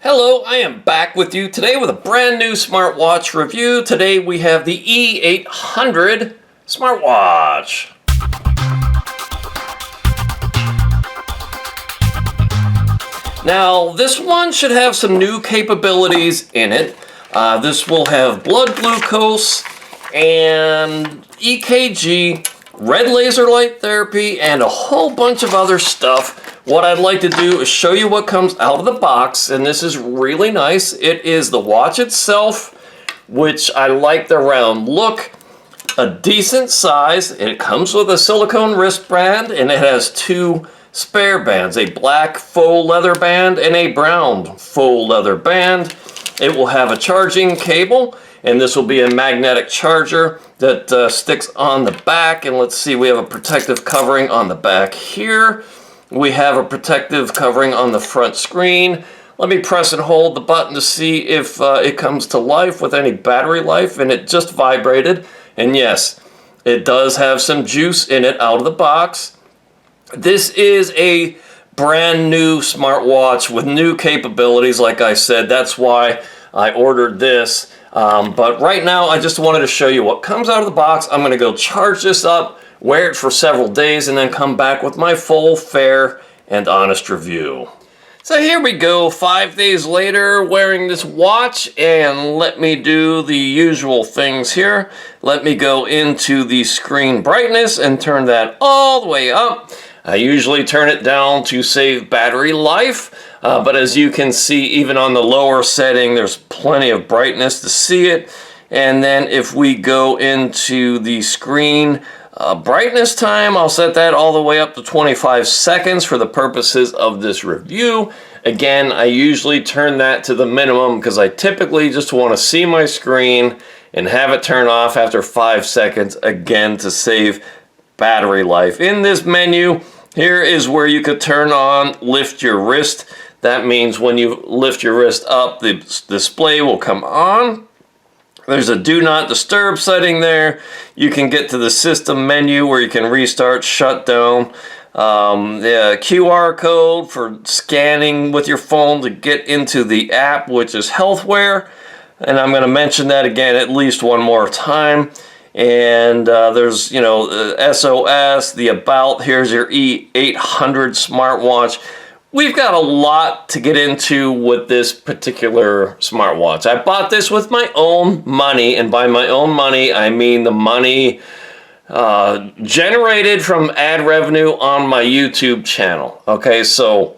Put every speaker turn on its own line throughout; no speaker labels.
Hello, I am back with you today with a brand new smartwatch review. Today we have the E800 Smartwatch. Now, this one should have some new capabilities in it. This will have blood glucose and EKG, red laser light therapy, and a whole bunch of other stuff. What I'd like to do is show you what comes out of the box, and this is really nice. It is the watch itself, which I like the round look, a decent size. It comes with a silicone wristband, and it has two spare bands, a black faux leather band and a brown faux leather band. It will have a charging cable, and this will be a magnetic charger that sticks on the back. And let's see, we have a protective covering on the back here. We have a protective covering on the front screen. Let me press and hold the button to see if it comes to life with any battery life, and it just vibrated. And yes, it does have some juice in it out of the box. This is a brand new smartwatch with new capabilities, like I said. That's why I ordered this. But right now, I just wanted to show you what comes out of the box. I'm going to go charge this up, wear it for several days, and then come back with my full, fair, and honest review. So here we go, 5 days later, wearing this watch, and let me do the usual things here. Let me go into the screen brightness and turn that all the way up. I usually turn it down to save battery life, but as you can see, even on the lower setting, there's plenty of brightness to see it. And then if we go into the screen brightness time, I'll set that all the way up to 25 seconds for the purposes of this review. Again, I usually turn that to the minimum because I typically just want to see my screen and have it turn off after 5 seconds, again, to save battery life. In this menu, here is where you could turn on lift your wrist. That means when you lift your wrist up, the display will come on. There's a do not disturb setting there. You can get to the system menu where you can restart, shut down. The QR code for scanning with your phone to get into the app, which is Healthware. And I'm going to mention that again at least one more time. And there's, SOS, the about. Here's your E800 smartwatch. We've got a lot to get into with this particular smartwatch. I bought this with my own money, and by my own money, I mean the money generated from ad revenue on my YouTube channel. Okay, so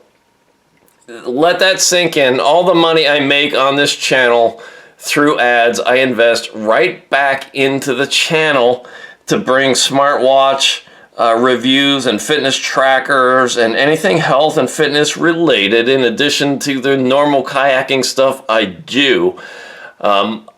let that sink in. All the money I make on this channel through ads, I invest right back into the channel to bring smartwatch reviews and fitness trackers and anything health and fitness related, in addition to the normal kayaking stuff I do.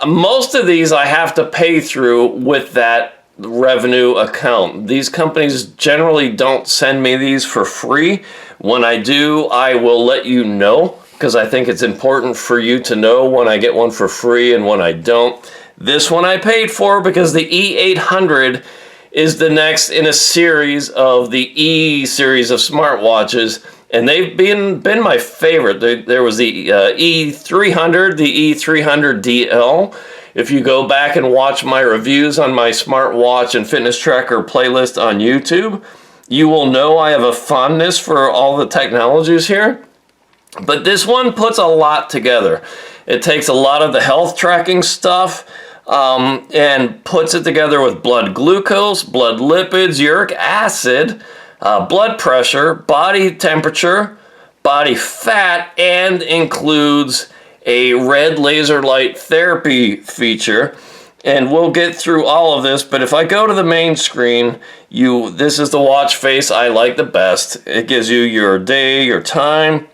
Most of these I have to pay through with that revenue account. These companies generally don't send me these for free. When I do, I will let you know, because I think it's important for you to know when I get one for free and when I don't. This one I paid for because the E800 is the next in a series of the E series of smartwatches, and they've been my favorite. There was the E300, the E300DL. If you go back and watch my reviews on my smartwatch and fitness tracker playlist on YouTube, you will know I have a fondness for all the technologies here. But this one puts a lot together. It takes a lot of the health tracking stuff and puts it together with blood glucose, blood lipids, uric acid, blood pressure, body temperature, body fat, and includes a red laser light therapy feature. And we'll get through all of this, but if I go to the main screen, this is the watch face I like the best. It gives you your day, your time,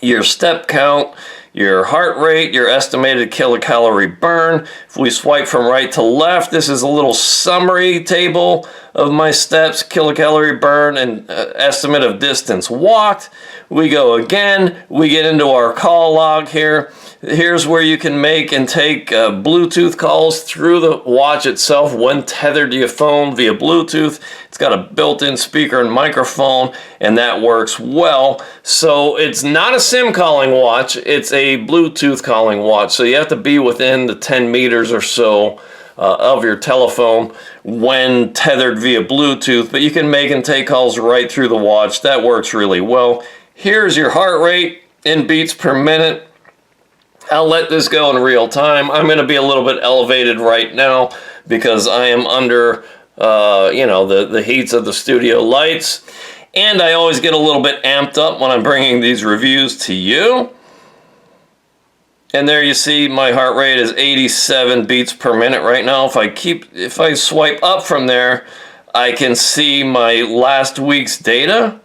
your step count, your heart rate, your estimated kilocalorie burn. If we swipe from right to left, this is a little summary table of my steps, kilocalorie burn, and estimate of distance walked. We go again. We get into our call log here. Here's where you can make and take Bluetooth calls through the watch itself when tethered to your phone via Bluetooth. It's got a built-in speaker and microphone, and that works well. So it's not a SIM calling watch, it's a Bluetooth calling watch. So you have to be within the 10 meters or so of your telephone when tethered via Bluetooth, but you can make and take calls right through the watch. That works really well. Here's your heart rate in beats per minute. I'll let this go in real time. I'm going to be a little bit elevated right now because I am under, the heats of the studio lights. And I always get a little bit amped up when I'm bringing these reviews to you. And there you see my heart rate is 87 beats per minute right now. If I swipe up from there, I can see my last week's data.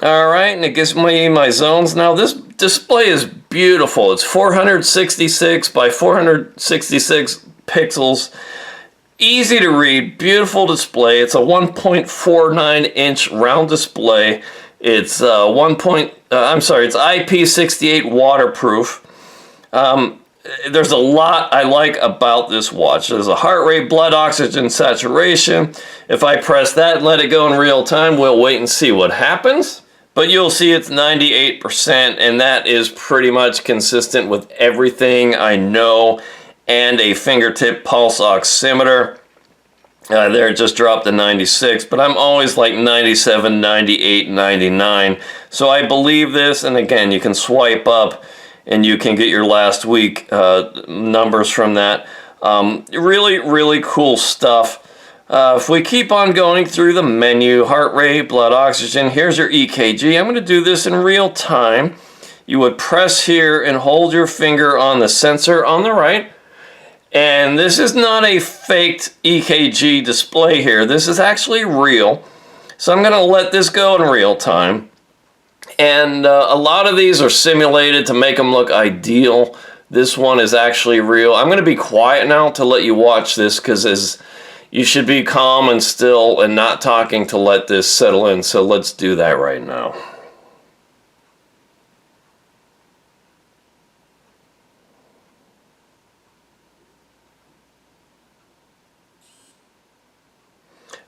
All right, and it gives me my zones. Now this display is beautiful. It's 466 by 466 pixels. Easy to read, beautiful display. It's a 1.49 inch round display. It's it's IP68 waterproof. There's a lot I like about this watch. There's a heart rate, blood oxygen saturation. If I press that and let it go in real time, we'll wait and see what happens. But you'll see it's 98%, and that is pretty much consistent with everything I know, and a fingertip pulse oximeter. There it just dropped to 96, but I'm always like 97, 98, 99. So I believe this, and again, you can swipe up and you can get your last week numbers from that. Really, really cool stuff. If we keep on going through the menu, heart rate, blood oxygen, here's your EKG. I'm going to do this in real time. You would press here and hold your finger on the sensor on the right. And this is not a faked EKG display here. This is actually real. So I'm going to let this go in real time. And a lot of these are simulated to make them look ideal. This one is actually real. I'm going to be quiet now to let you watch this because you should be calm and still and not talking to let this settle in. So let's do that right now.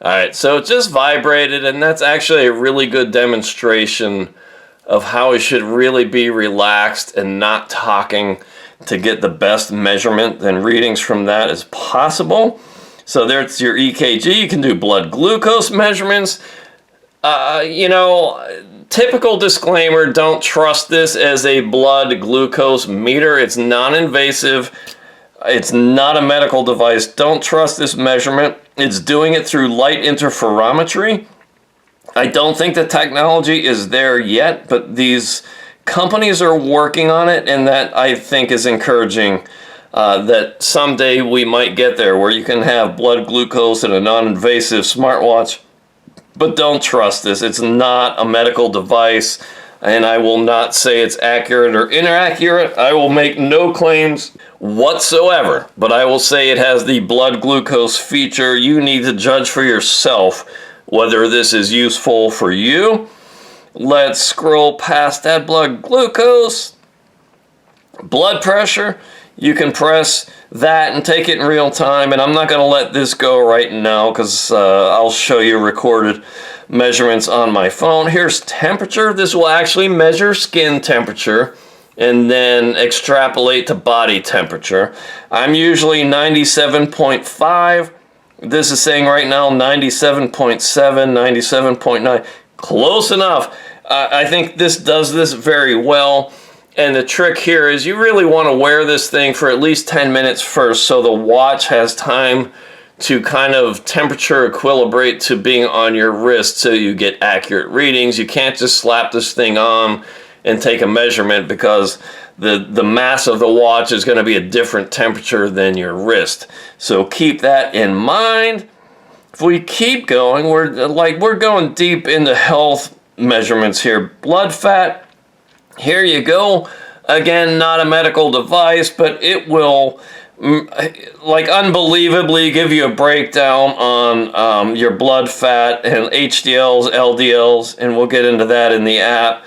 Alright, so it just vibrated, and that's actually a really good demonstration of how we should really be relaxed and not talking to get the best measurement and readings from that as possible. So there's your EKG. You can do blood glucose measurements. Typical disclaimer, don't trust this as a blood glucose meter. It's non-invasive. It's not a medical device. Don't trust this measurement. It's doing it through light interferometry. I don't think the technology is there yet, but these companies are working on it, and that I think is encouraging that someday we might get there where you can have blood glucose in a non-invasive smartwatch. But don't trust this. It's not a medical device, and I will not say it's accurate or inaccurate. I will make no claims whatsoever, but I will say it has the blood glucose feature. You need to judge for yourself whether this is useful for you. Let's scroll past that. Blood glucose, blood pressure. You can press that and take it in real time, and I'm not going to let this go right now because I'll show you recorded measurements on my phone. Here's temperature. This will actually measure skin temperature and then extrapolate to body temperature. I'm usually 97.5. This is saying right now 97.7, 97.9. Close enough. I think this does this very well. And the trick here is you really want to wear this thing for at least 10 minutes first so the watch has time to kind of temperature equilibrate to being on your wrist so you get accurate readings. You can't just slap this thing on and take a measurement because the mass of the watch is going to be a different temperature than your wrist. So keep that in mind. If we keep going, we're going deep into health measurements here. Blood fat, here you go. Again, not a medical device, but it will like unbelievably give you a breakdown on your blood fat and HDLs, LDLs, and we'll get into that in the app.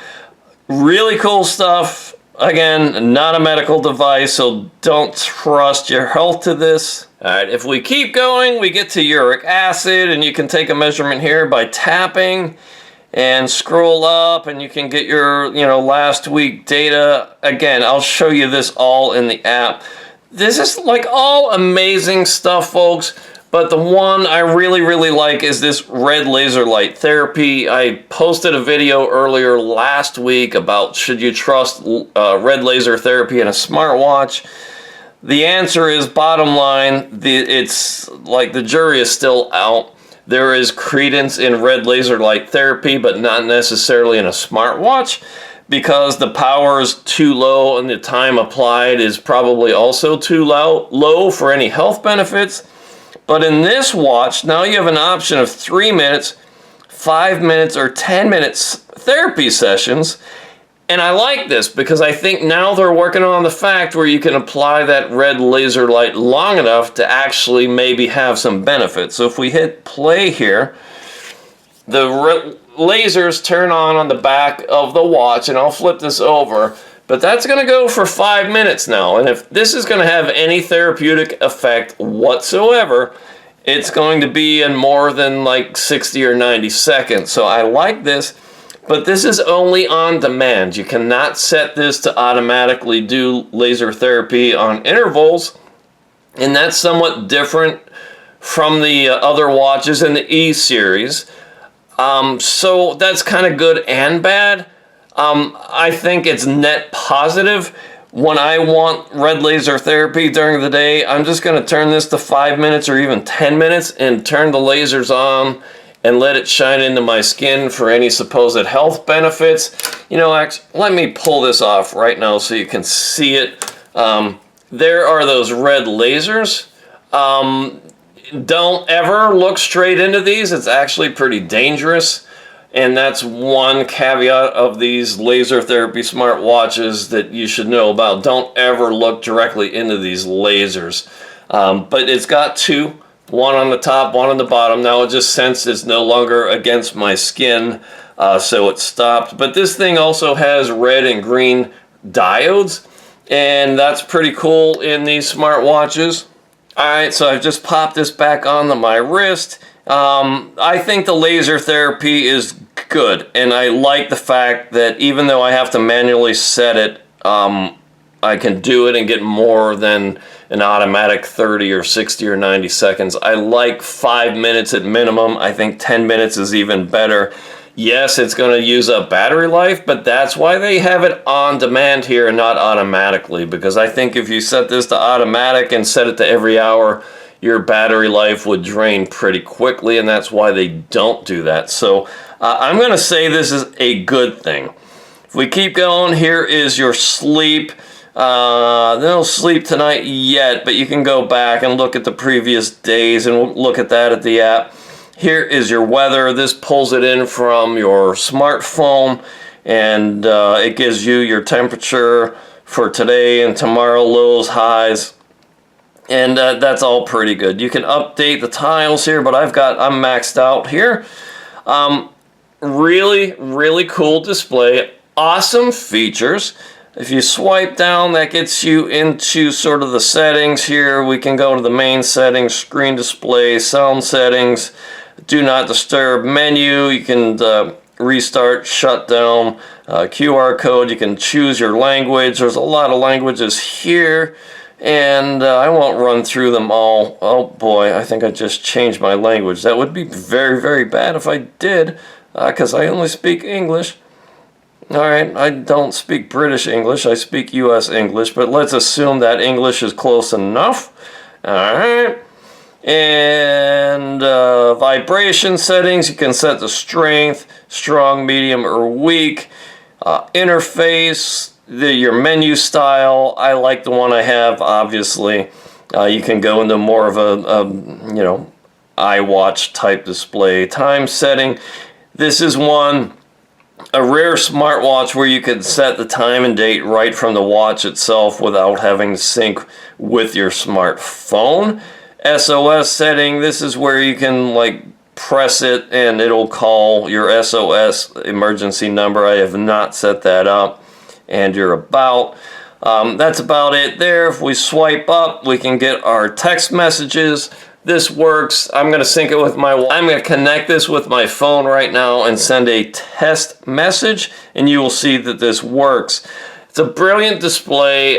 Really cool stuff. Again, not a medical device, so don't trust your health to this. All right, if we keep going, we get to uric acid, and you can take a measurement here by tapping and scroll up, and you can get your, last week data. Again, I'll show you this all in the app. This is like all amazing stuff, folks, but the one I really, really like is this red laser light therapy. I posted a video earlier last week about should you trust red laser therapy in a smartwatch. The answer is, bottom line, it's like the jury is still out. There is credence in red laser light therapy, but not necessarily in a smartwatch, because the power is too low and the time applied is probably also too low for any health benefits. But in this watch, now you have an option of 3 minutes, 5 minutes, or 10 minutes therapy sessions. And I like this because I think now they're working on the fact where you can apply that red laser light long enough to actually maybe have some benefit. So if we hit play here, the lasers turn on the back of the watch, and I'll flip this over, but that's going to go for 5 minutes now. And if this is going to have any therapeutic effect whatsoever, it's going to be in more than like 60 or 90 seconds. So I like this, but this is only on demand. You cannot set this to automatically do laser therapy on intervals, and that's somewhat different from the other watches in the E series. So that's kind of good and bad. I think it's net positive. When I want red laser therapy during the day, I'm just going to turn this to 5 minutes or even 10 minutes and turn the lasers on and let it shine into my skin for any supposed health benefits. Actually, let me pull this off right now so you can see it. There are those red lasers. Don't ever look straight into these. It's actually pretty dangerous. And that's one caveat of these laser therapy smartwatches that you should know about. Don't ever look directly into these lasers. But it's got two, one on the top, one on the bottom. Now it just sensed it's no longer against my skin, so it stopped. But this thing also has red and green diodes, and that's pretty cool in these smartwatches. Alright, so I've just popped this back onto my wrist. I think the laser therapy is good, and I like the fact that even though I have to manually set it, I can do it and get more than an automatic 30 or 60 or 90 seconds. I like 5 minutes at minimum. I think 10 minutes is even better. Yes, it's going to use up battery life, but that's why they have it on demand here and not automatically, because I think if you set this to automatic and set it to every hour, your battery life would drain pretty quickly, and that's why they don't do that. So I'm going to say this is a good thing. If we keep going, here is your sleep. No sleep tonight yet, but you can go back and look at the previous days, and we'll look at that at the app. Here is your weather. This pulls it in from your smartphone, and it gives you your temperature for today and tomorrow, lows, highs. And that's all pretty good. You can update the tiles here, but I'm maxed out here. Really, really cool display. Awesome features. If you swipe down, that gets you into sort of the settings here. We can go to the main settings, screen display, sound settings, do not disturb menu. You can restart, shut down, QR code. You can choose your language. There's a lot of languages here. And I won't run through them all. Oh boy, I think I just changed my language. That would be very, very bad if I did, because I only speak English. Alright, I don't speak British English, I speak US English, but let's assume that English is close enough. Alright, and vibration settings, you can set the strength, strong, medium, or weak. Interface, your menu style, I like the one I have, obviously. You can go into more of a iWatch type display. Time setting, this is one a rare smartwatch where you can set the time and date right from the watch itself without having to sync with your smartphone. SOS setting, this is where you can like press it and it'll call your SOS emergency number. I have not set that up. And your about. That's about it there. If we swipe up, we can get our text messages. This works. I'm going to sync it with I'm going to connect this with my phone right now and send a test message, and you will see that this works. It's a brilliant display.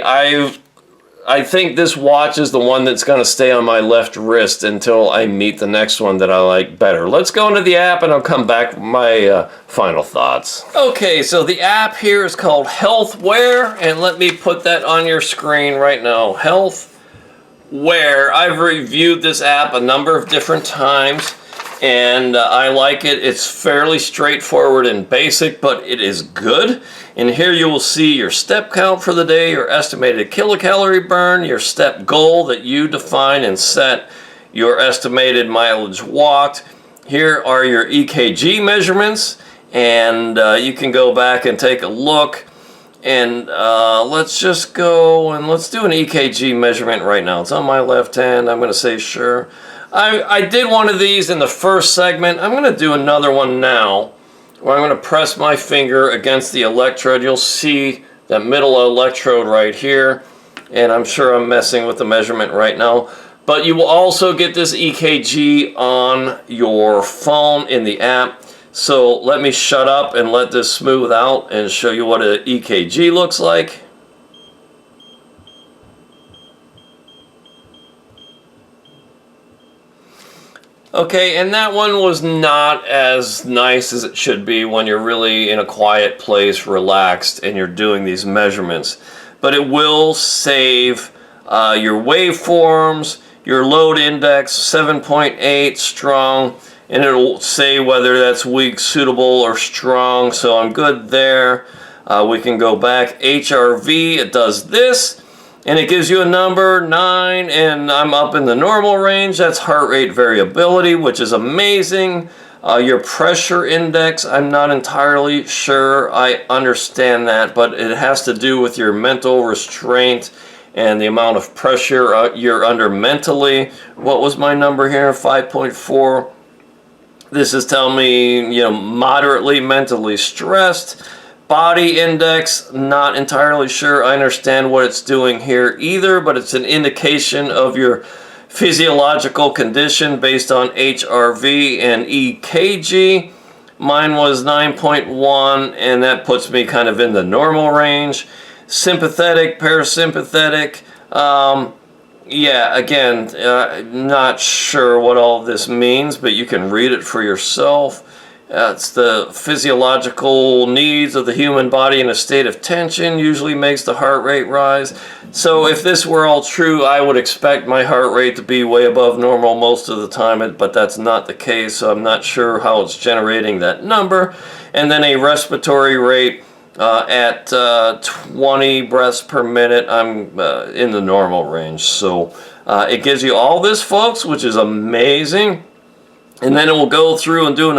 I think this watch is the one that's going to stay on my left wrist until I meet the next one that I like better. Let's go into the app and I'll come back with my final thoughts. Okay, so the app here is called Healthware, and let me put that on your screen right now. Healthware. I've reviewed this app a number of different times, and I like it. It's fairly straightforward and basic, but it is good. And here you will see your step count for the day, your estimated kilocalorie burn, your step goal that you define and set, your estimated mileage walked. Here are your EKG measurements, and you can go back and take a look. And let's just go and let's do an EKG measurement right now. It's on my left hand. I'm going to say sure. I did one of these in the first segment. I'm going to do another one now, where I'm going to press my finger against the electrode. You'll see that middle electrode right here, and I'm sure I'm messing with the measurement right now. But you will also get this EKG on your phone in the app. So let me shut up and let this smooth out and show you what an EKG looks like. Okay, and that one was not as nice as it should be when you're really in a quiet place, relaxed, and you're doing these measurements. But it will save your waveforms, your load index, 7.8 strong, and it'll say whether that's weak, suitable, or strong, so I'm good there. We can go back. HRV, it does this. And it gives you a number, 9, and I'm up in the normal range. That's heart rate variability, which is amazing. Your pressure index, I'm not entirely sure I understand that, but it has to do with your mental restraint and the amount of pressure you're under mentally. What was my number here? 5.4. This is telling me, moderately mentally stressed. Body index, not entirely sure I understand what it's doing here either, but it's an indication of your physiological condition based on HRV and EKG. Mine was 9.1, and that puts me kind of in the normal range. Sympathetic, parasympathetic, yeah, again, not sure what all this means, but you can read it for yourself. It's the physiological needs of the human body in a state of tension usually makes the heart rate rise. So if this were all true, I would expect my heart rate to be way above normal most of the time, but that's not the case, so I'm not sure how it's generating that number. And then a respiratory rate at 20 breaths per minute, I'm in the normal range. So it gives you all this, folks, which is amazing. And then it will go through and do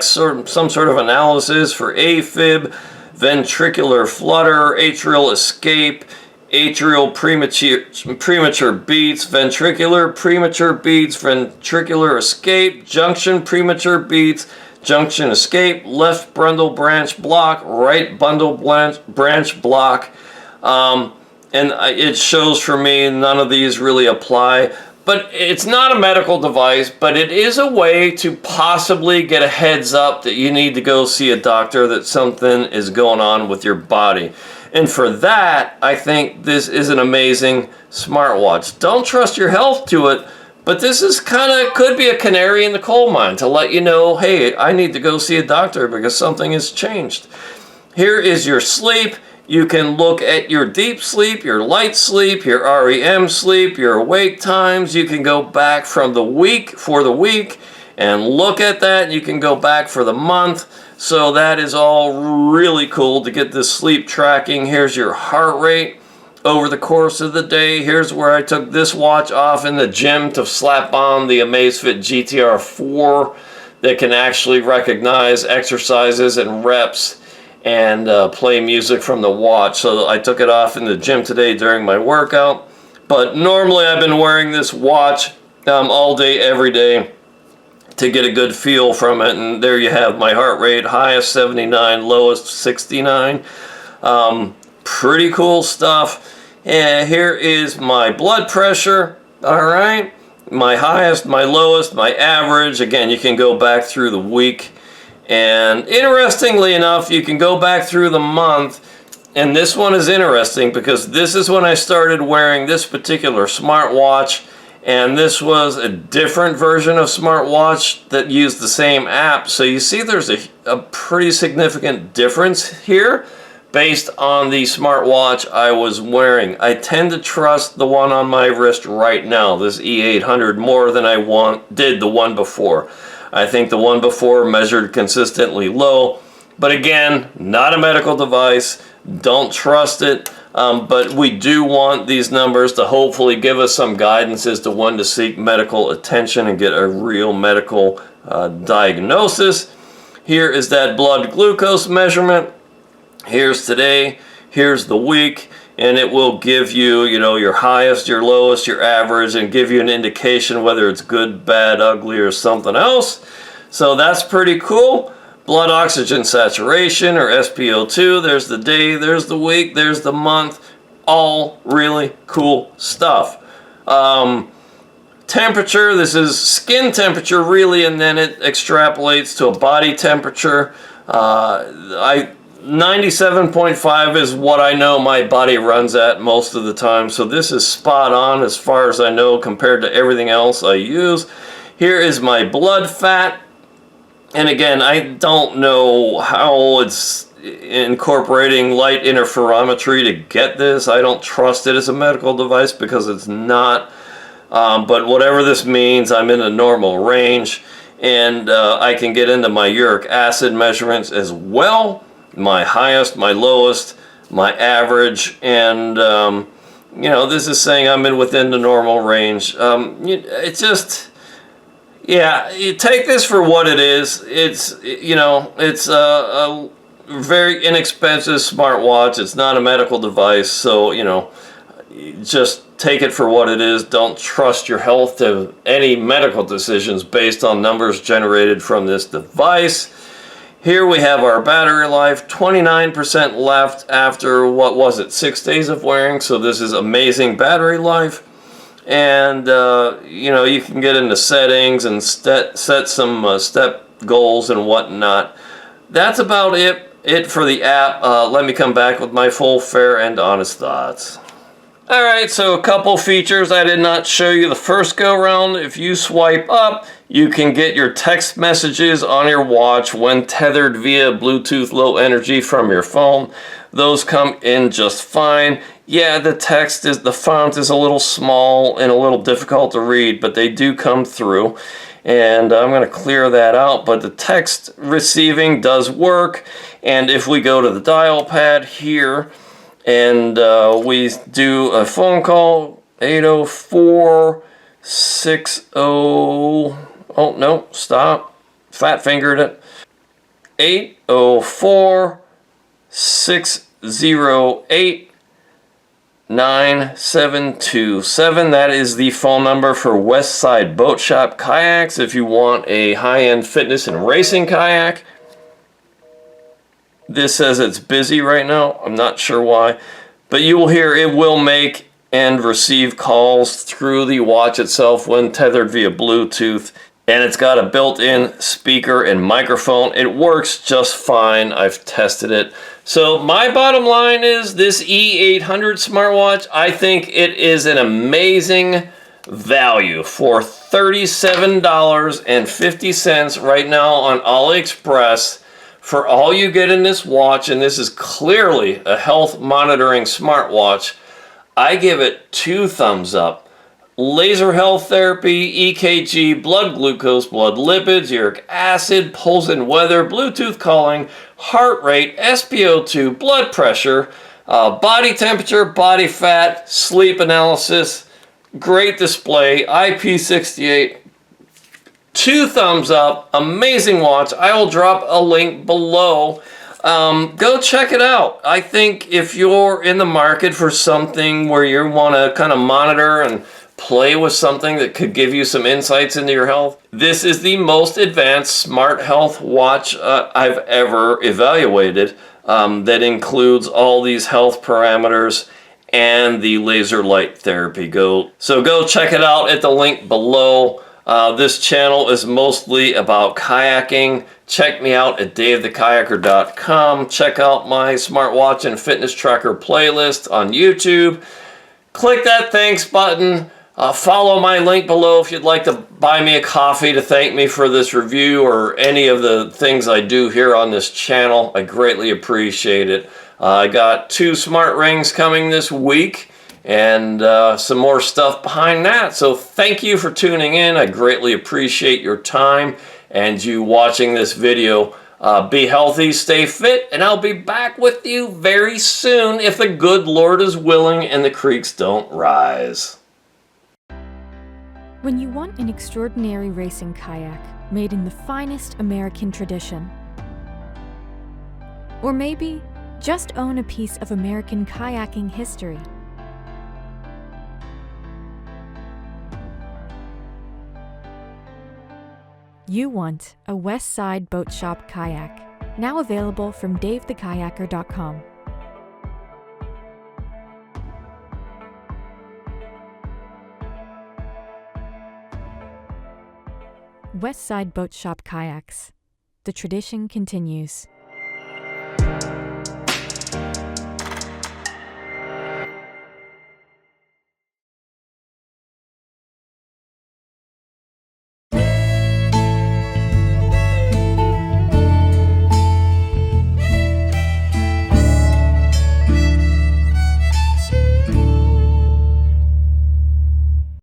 some sort of analysis for AFib, ventricular flutter, atrial escape, atrial premature beats, ventricular premature beats, ventricular escape, junction premature beats, junction escape, left bundle branch block, right bundle branch block. And it shows for me none of these really apply. But it's not a medical device, but it is a way to possibly get a heads up that you need to go see a doctor, that something is going on with your body. And for that, I think this is an amazing smartwatch. Don't trust your health to it, but this is could be a canary in the coal mine to let you know, hey, I need to go see a doctor because something has changed. Here is your sleep. You can look at your deep sleep, your light sleep, your REM sleep, your awake times. You can go back for the week and look at that. You can go back for the month. So that is all really cool to get this sleep tracking. Here's your heart rate over the course of the day. Here's where I took this watch off in the gym to slap on the Amazfit GTR 4 that can actually recognize exercises and reps and play music from the watch. So I took it off in the gym today during my workout. But normally I've been wearing this watch all day, every day, to get a good feel from it. And there you have my heart rate, highest 79, lowest 69. Pretty cool stuff. And here is my blood pressure. All right, my highest, my lowest, my average. Again, you can go back through the week. And interestingly enough, you can go back through the month. And this one is interesting because this is when I started wearing this particular smartwatch. And this was a different version of smartwatch that used the same app. So you see there's a pretty significant difference here based on the smartwatch I was wearing. I tend to trust the one on my wrist right now, this E800, more than I did the one before. I think the one before measured consistently low. But again, not a medical device. Don't trust it. But we do want these numbers to hopefully give us some guidance as to when to seek medical attention and get a real medical diagnosis. Here is that blood glucose measurement. Here's today, here's the week, and it will give you, your highest, your lowest, your average, and give you an indication whether it's good, bad, ugly, or something else. So that's pretty cool. Blood oxygen saturation, or spo2, there's the day, there's the week, there's the month. All really cool stuff. Temperature, this is skin temperature really, and then it extrapolates to a body temperature. 97.5 is what I know my body runs at most of the time, so this is spot on as far as I know compared to everything else I use. Here is my blood fat, and again, I don't know how it's incorporating light interferometry to get this. I don't trust it as a medical device because it's not, but whatever this means, I'm in a normal range, and I can get into my uric acid measurements as well. My highest, my lowest, my average, and this is saying I'm within the normal range. It's just, yeah, you take this for what it is. It's it's a very inexpensive smartwatch. It's not a medical device, so just take it for what it is. Don't trust your health to any medical decisions based on numbers generated from this device. Here we have our battery life, 29% left after, 6 days of wearing, so this is amazing battery life. And, you can get into settings and set some step goals and whatnot. That's about it for the app. Let me come back with my full, fair, and honest thoughts. Alright, so a couple features I did not show you the first go round. If you swipe up, you can get your text messages on your watch when tethered via Bluetooth Low Energy from your phone. Those come in just fine. Yeah, the font is a little small and a little difficult to read, but they do come through. And I'm going to clear that out, but the text receiving does work. And if we go to the dial pad here, and we do a phone call, 804-60, oh no, stop, fat fingered it, 804-608-9727. That is the phone number for Westside Boat Shop Kayaks if you want a high-end fitness and racing kayak. This says it's busy right now. I'm not sure why. But you will hear it will make and receive calls through the watch itself when tethered via Bluetooth. And it's got a built-in speaker and microphone. It works just fine. I've tested it. So my bottom line is this E800 smartwatch, I think it is an amazing value for $37.50 right now on AliExpress. For all you get in this watch, and this is clearly a health monitoring smartwatch, I give it 2 thumbs up. Laser health therapy, EKG, blood glucose, blood lipids, uric acid, pulse and weather, Bluetooth calling, heart rate, SpO2, blood pressure, body temperature, body fat, sleep analysis, great display, IP68, 2 thumbs up. Amazing watch. I will drop a link below. Go check it out. I think if you're in the market for something where you want to kind of monitor and play with something that could give you some insights into your health, this is the most advanced smart health watch I've ever evaluated. That includes all these health parameters and the laser light therapy. So go check it out at the link below. This channel is mostly about kayaking. Check me out at davethekayaker.com. Check out my smartwatch and fitness tracker playlist on YouTube. Click that thanks button. Follow my link below if you'd like to buy me a coffee to thank me for this review or any of the things I do here on this channel. I greatly appreciate it. I got 2 smart rings coming this week and some more stuff behind that. So thank you for tuning in. I greatly appreciate your time and you watching this video. Be healthy, stay fit, and I'll be back with you very soon if the good Lord is willing and the creeks don't rise.
When you want an extraordinary racing kayak made in the finest American tradition, or maybe just own a piece of American kayaking history, you want a West Side Boat Shop kayak, now available from davethekayaker.com. West Side Boat Shop kayaks. The tradition continues.